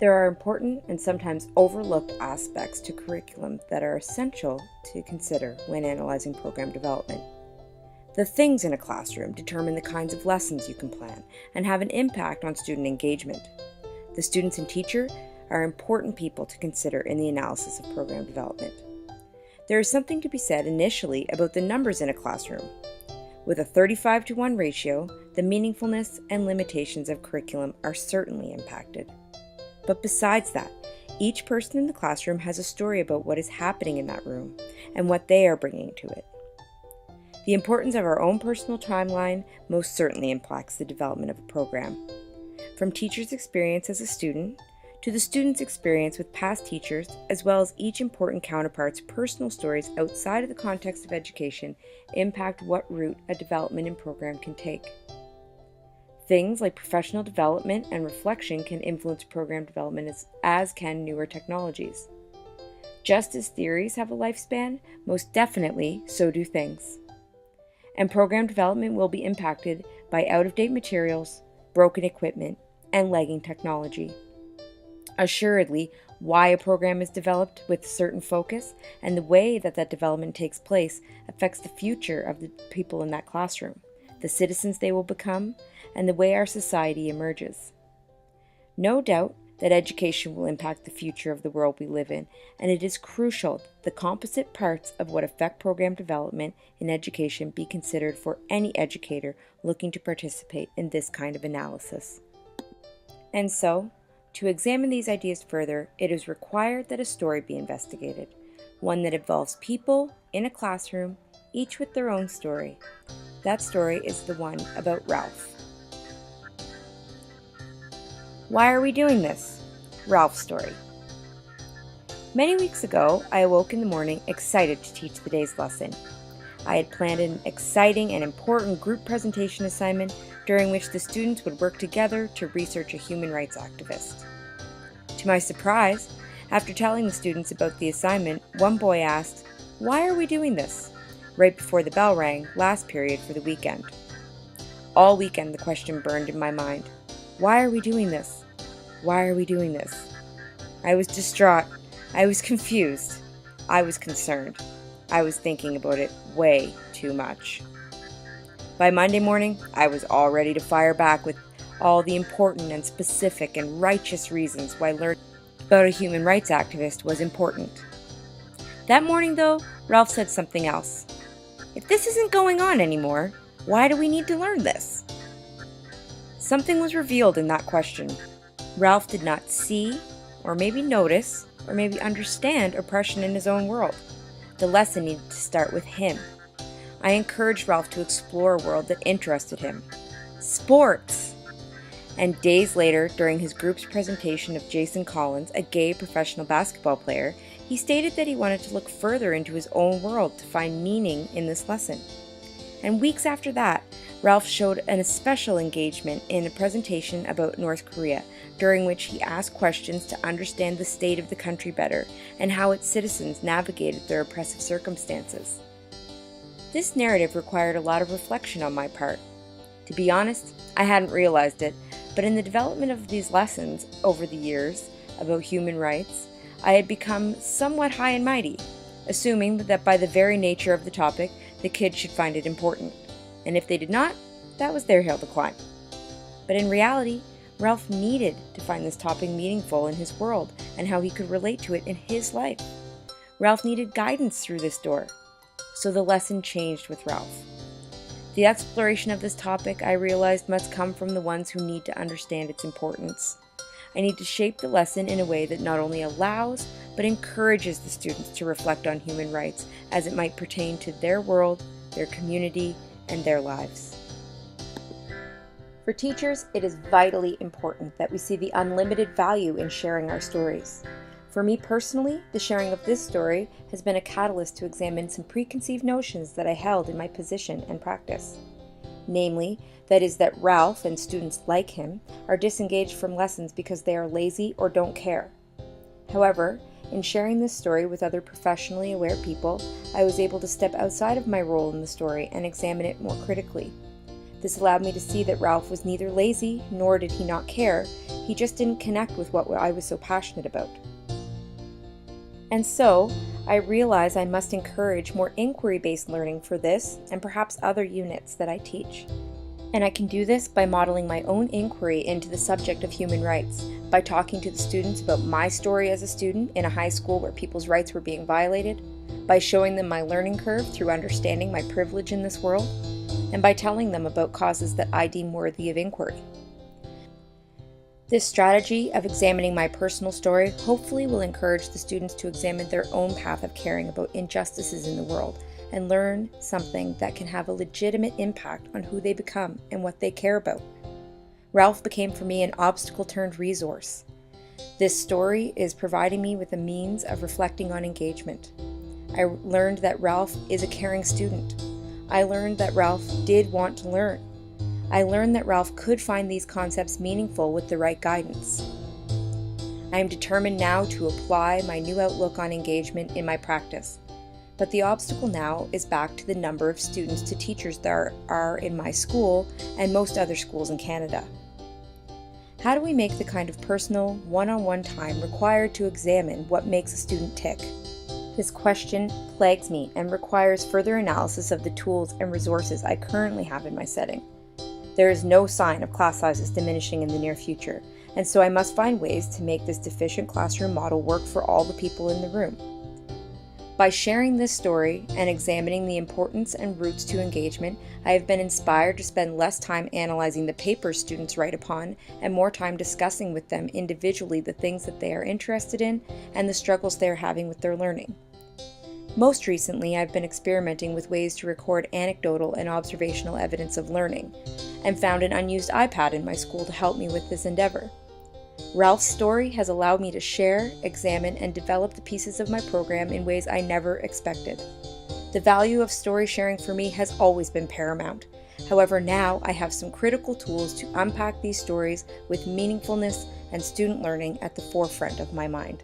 There are important and sometimes overlooked aspects to curriculum that are essential to consider when analyzing program development. The things in a classroom determine the kinds of lessons you can plan and have an impact on student engagement. The students and teacher are important people to consider in the analysis of program development. There is something to be said initially about the numbers in a classroom. With a 35-to-1 ratio, the meaningfulness and limitations of curriculum are certainly impacted. But besides that, each person in the classroom has a story about what is happening in that room and what they are bringing to it. The importance of our own personal timeline most certainly impacts the development of a program. From teachers' experience as a student, to the students' experience with past teachers, as well as each important counterpart's personal stories outside of the context of education impact what route a development in program can take. Things like professional development and reflection can influence program development as can newer technologies. Just as theories have a lifespan, most definitely so do things. And program development will be impacted by out-of-date materials, broken equipment, and lagging technology. Assuredly, why a program is developed with a certain focus and the way that development takes place affects the future of the people in that classroom, the citizens they will become, and the way our society emerges. No doubt that education will impact the future of the world we live in, and it is crucial that the composite parts of what affect program development in education be considered for any educator looking to participate in this kind of analysis. And so, to examine these ideas further, it is required that a story be investigated, one that involves people in a classroom, each with their own story. That story is the one about Ralph. Why are we doing this? Ralph's story. Many weeks ago, I awoke in the morning excited to teach the day's lesson. I had planned an exciting and important group presentation assignment during which the students would work together to research a human rights activist. To my surprise, after telling the students about the assignment, one boy asked, "Why are we doing this?" right before the bell rang last period for the weekend. All weekend the question burned in my mind. Why are we doing this? Why are we doing this? I was distraught. I was confused. I was concerned. I was thinking about it way too much. By Monday morning, I was all ready to fire back with all the important and specific and righteous reasons why learning about a human rights activist was important. That morning, though, Ralph said something else. If this isn't going on anymore, why do we need to learn this? Something was revealed in that question. Ralph did not see, or maybe notice, or maybe understand oppression in his own world. The lesson needed to start with him. I encouraged Ralph to explore a world that interested him. Sports! And days later, during his group's presentation of Jason Collins, a gay professional basketball player, he stated that he wanted to look further into his own world to find meaning in this lesson. And weeks after that, Ralph showed an especial engagement in a presentation about North Korea, during which he asked questions to understand the state of the country better and how its citizens navigated their oppressive circumstances. This narrative required a lot of reflection on my part. To be honest, I hadn't realized it, but in the development of these lessons over the years about human rights, I had become somewhat high and mighty, assuming that by the very nature of the topic, the kids should find it important. And if they did not, that was their hill to climb. But in reality, Ralph needed to find this topic meaningful in his world and how he could relate to it in his life. Ralph needed guidance through this door. So the lesson changed with Ralph. The exploration of this topic, I realized, must come from the ones who need to understand its importance. I need to shape the lesson in a way that not only allows, but encourages the students to reflect on human rights as it might pertain to their world, their community, and their lives. For teachers, it is vitally important that we see the unlimited value in sharing our stories. For me personally, the sharing of this story has been a catalyst to examine some preconceived notions that I held in my position and practice. Namely, that Ralph and students like him are disengaged from lessons because they are lazy or don't care. However, in sharing this story with other professionally aware people, I was able to step outside of my role in the story and examine it more critically. This allowed me to see that Ralph was neither lazy nor did he not care, he just didn't connect with what I was so passionate about. And so, I realized I must encourage more inquiry-based learning for this and perhaps other units that I teach. And I can do this by modeling my own inquiry into the subject of human rights, by talking to the students about my story as a student in a high school where people's rights were being violated, by showing them my learning curve through understanding my privilege in this world, and by telling them about causes that I deem worthy of inquiry. This strategy of examining my personal story hopefully will encourage the students to examine their own path of caring about injustices in the world and learn something that can have a legitimate impact on who they become and what they care about. Ralph became for me an obstacle-turned resource. This story is providing me with a means of reflecting on engagement. I learned that Ralph is a caring student. I learned that Ralph did want to learn. I learned that Ralph could find these concepts meaningful with the right guidance. I am determined now to apply my new outlook on engagement in my practice. But the obstacle now is back to the number of students to teachers there are in my school and most other schools in Canada. How do we make the kind of personal, one-on-one time required to examine what makes a student tick? This question plagues me and requires further analysis of the tools and resources I currently have in my setting. There is no sign of class sizes diminishing in the near future, and so I must find ways to make this deficient classroom model work for all the people in the room. By sharing this story and examining the importance and routes to engagement, I have been inspired to spend less time analyzing the papers students write upon and more time discussing with them individually the things that they are interested in and the struggles they are having with their learning. Most recently, I've been experimenting with ways to record anecdotal and observational evidence of learning, and found an unused iPad in my school to help me with this endeavor. Ralph's story has allowed me to share, examine, and develop the pieces of my program in ways I never expected. The value of story sharing for me has always been paramount. However, now I have some critical tools to unpack these stories with meaningfulness and student learning at the forefront of my mind.